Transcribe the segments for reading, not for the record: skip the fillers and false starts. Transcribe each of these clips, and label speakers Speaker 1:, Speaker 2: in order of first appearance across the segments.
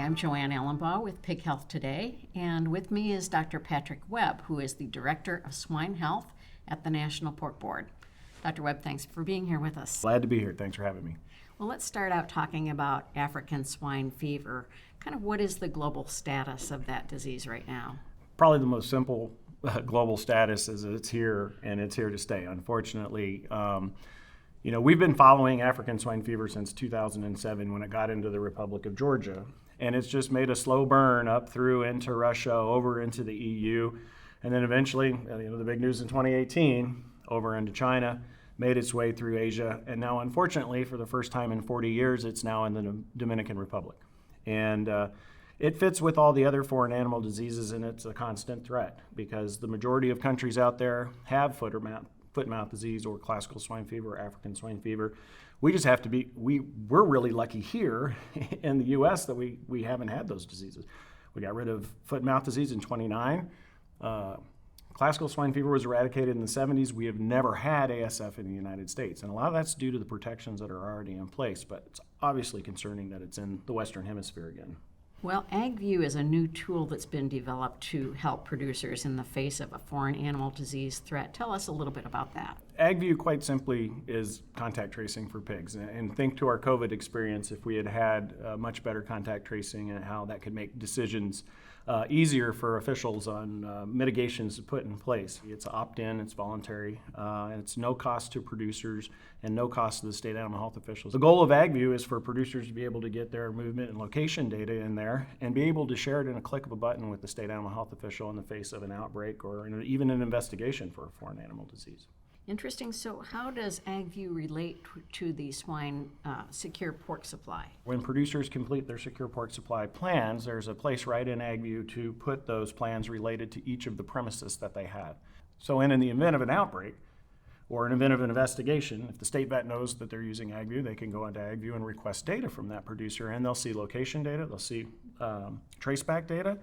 Speaker 1: I'm Joanne Ellenbaugh with Pig Health Today, and with me is Dr. Patrick Webb, who is the Director of Swine Health at the National Pork Board. Dr. Webb, thanks for being here with us.
Speaker 2: Glad to be here. Thanks for having me.
Speaker 1: Well, let's start out talking about African swine fever. Kind of what is the global status of that disease right now?
Speaker 2: Probably the most simple global status is that it's here and it's here to stay. Unfortunately, we've been following African swine fever since 2007 when it got into the Republic of Georgia. And it's just made a slow burn up through into Russia, over into the EU, and then eventually, the big news in 2018, over into China, made its way through Asia. And now, unfortunately, for the first time in 40 years, it's now in the Dominican Republic. And it fits with all the other foreign animal diseases, and it's a constant threat because the majority of countries out there have foot and mouth disease or classical swine fever or African swine fever. We just have to be, we're really lucky here in the U.S. that we haven't had those diseases. We got rid of foot and mouth disease in 29. Classical swine fever was eradicated in the 70s. We have never had ASF in the United States. And a lot of that's due to the protections that are already in place, but it's obviously concerning that it's in the Western Hemisphere again.
Speaker 1: Well, AgView is a new tool that's been developed to help producers in the face of a foreign animal disease threat. Tell us a little bit about that.
Speaker 2: AgView, quite simply, is contact tracing for pigs. And think to our COVID experience, if we had had much better contact tracing and how that could make decisions easier for officials on mitigations to put in place. It's opt-in, it's voluntary, and it's no cost to producers and no cost to the state animal health officials. The goal of AgView is for producers to be able to get their movement and location data in there and be able to share it in a click of a button with the state animal health official in the face of an outbreak or even an investigation for a foreign animal disease.
Speaker 1: Interesting. So how does AgView relate to the swine secure pork supply?
Speaker 2: When producers complete their secure pork supply plans, there's a place right in AgView to put those plans related to each of the premises that they have. So in the event of an outbreak or an event of an investigation, if the state vet knows that they're using AgView, they can go into AgView and request data from that producer, and they'll see location data, they'll see traceback data,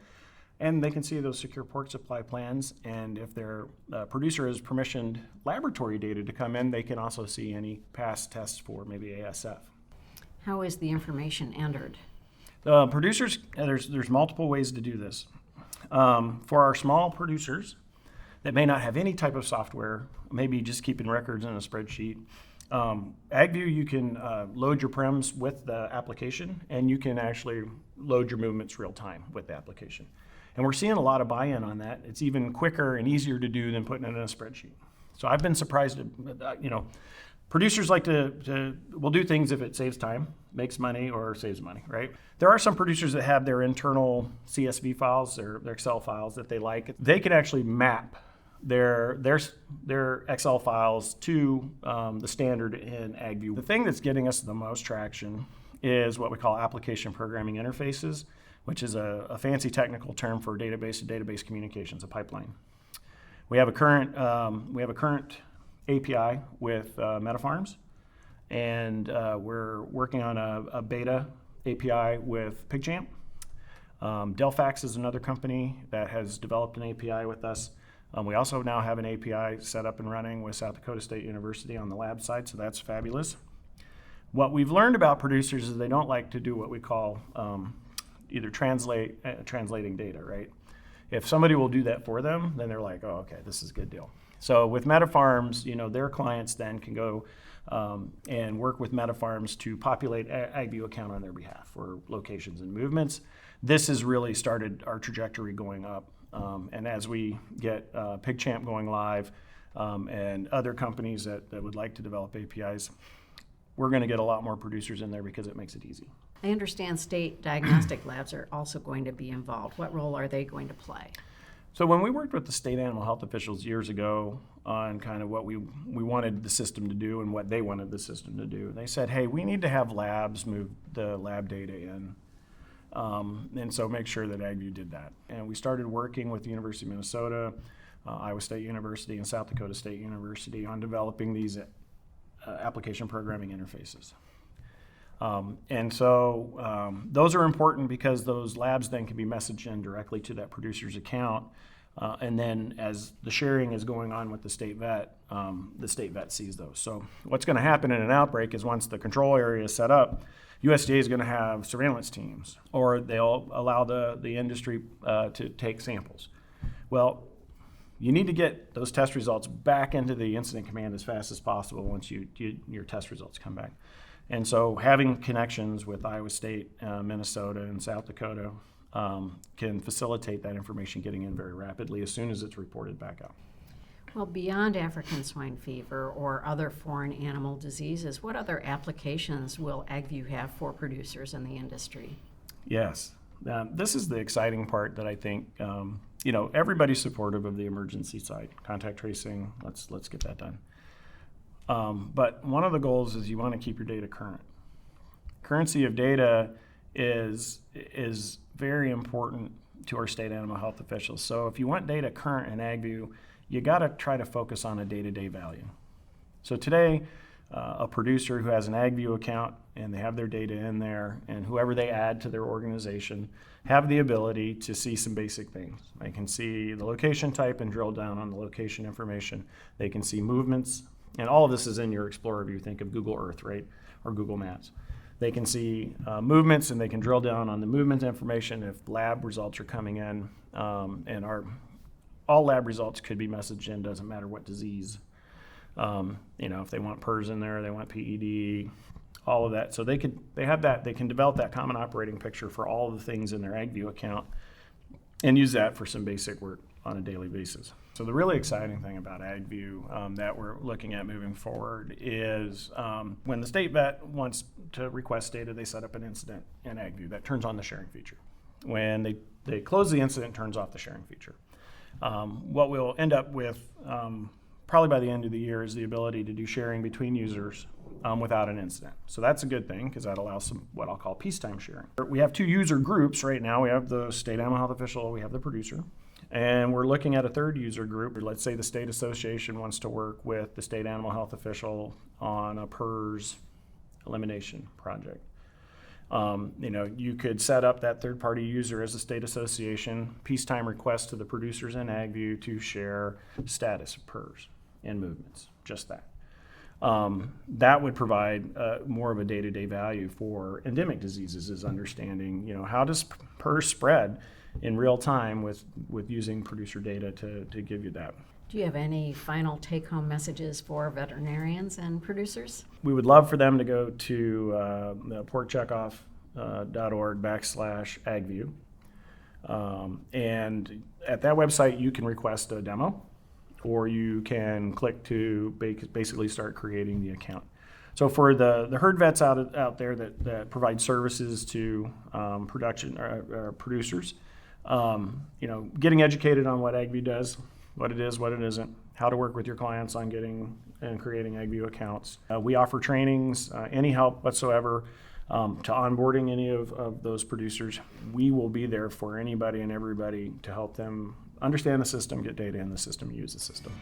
Speaker 2: and they can see those secure pork supply plans. And if their producer has permissioned laboratory data to come in, they can also see any past tests for maybe ASF.
Speaker 1: How is the information entered?
Speaker 2: Producers, there's multiple ways to do this. For our small producers that may not have any type of software, maybe just keeping records in a spreadsheet, AgView, you can load your prems with the application, and you can actually load your movements real time with the application. And we're seeing a lot of buy-in on that. It's even quicker and easier to do than putting it in a spreadsheet. So I've been surprised, producers like will do things if it saves time, makes money, or saves money, right? There are some producers that have their internal CSV files, their Excel files that they like. They can actually map their Excel files to the standard in AgView. The thing that's getting us the most traction is what we call application programming interfaces, which is a fancy technical term for database-to-database communications, a pipeline. We have a current API with MetaFarms, and we're working on a beta API with PigChamp. Delphax is another company that has developed an API with us. We also now have an API set up and running with South Dakota State University on the lab side, so that's fabulous. What we've learned about producers is they don't like to do what we call either translating data, right? If somebody will do that for them, then they're like, oh, okay, this is a good deal. So with MetaFarms, their clients then can go and work with MetaFarms to populate AgView account on their behalf for locations and movements. This has really started our trajectory going up. And as we get PigChamp going live and other companies that would like to develop APIs, we're going to get a lot more producers in there because it makes it easy.
Speaker 1: I understand state diagnostic labs are also going to be involved. What role are they going to play?
Speaker 2: So when we worked with the state animal health officials years ago on kind of what we wanted the system to do and what they wanted the system to do, they said, hey, we need to have labs move the lab data in. And so make sure that AgView did that. And we started working with the University of Minnesota, Iowa State University, and South Dakota State University on developing these application programming interfaces. And so those are important because those labs then can be messaged in directly to that producer's account And then as the sharing is going on with the state vet sees those. So what's going to happen in an outbreak is once the control area is set up, USDA is going to have surveillance teams, or they'll allow the industry to take samples. Well, you need to get those test results back into the incident command as fast as possible once your test results come back. And so having connections with Iowa State, Minnesota, and South Dakota can facilitate that information getting in very rapidly as soon as it's reported back out.
Speaker 1: Well, beyond African swine fever or other foreign animal diseases, what other applications will AgView have for producers in the industry?
Speaker 2: Yes. This is the exciting part that I think, everybody's supportive of the emergency side, contact tracing, let's get that done. But one of the goals is you want to keep your data current. Currency of data is very important to our state animal health officials. So if you want data current in AgView, you got to try to focus on a day-to-day value. So today, a producer who has an AgView account and they have their data in there, and whoever they add to their organization have the ability to see some basic things. They can see the location type and drill down on the location information. They can see movements, and all of this is in your Explorer view. Think of Google Earth, right, or Google Maps. They can see movements, and they can drill down on the movement information if lab results are coming in, and all lab results could be messaged in, doesn't matter what disease. If they want PRRS in there, they want PED, all of that. So they have that, they can develop that common operating picture for all of the things in their AgView account and use that for some basic work on a daily basis. So the really exciting thing about AgView that we're looking at moving forward is when the state vet wants to request data, they set up an incident in AgView that turns on the sharing feature. When they close the incident, it turns off the sharing feature. What we'll end up with probably by the end of the year is the ability to do sharing between users without an incident. So that's a good thing because that allows some what I'll call peacetime sharing. We have two user groups right now. We have the state animal health official, we have the producer, and we're looking at a third user group. Let's say the state association wants to work with the state animal health official on a PRRS elimination project. You could set up that third-party user as a state association, peacetime request to the producers in AgView to share status of PRRS and movements, just that. That would provide more of a day-to-day value for endemic diseases, is understanding, how does PRRS spread in real time with using producer data to give you that.
Speaker 1: Do you have any final take-home messages for veterinarians and producers?
Speaker 2: We would love for them to go to the porkcheckoff.org/AgView. And at that website, you can request a demo, or you can click to basically start creating the account. So for the herd vets out there that provide services to producers, getting educated on what AgView does, what it is, what it isn't, how to work with your clients on getting and creating AgView accounts. We offer trainings, any help whatsoever to onboarding any of those producers. We will be there for anybody and everybody to help them understand the system, get data in the system, use the system.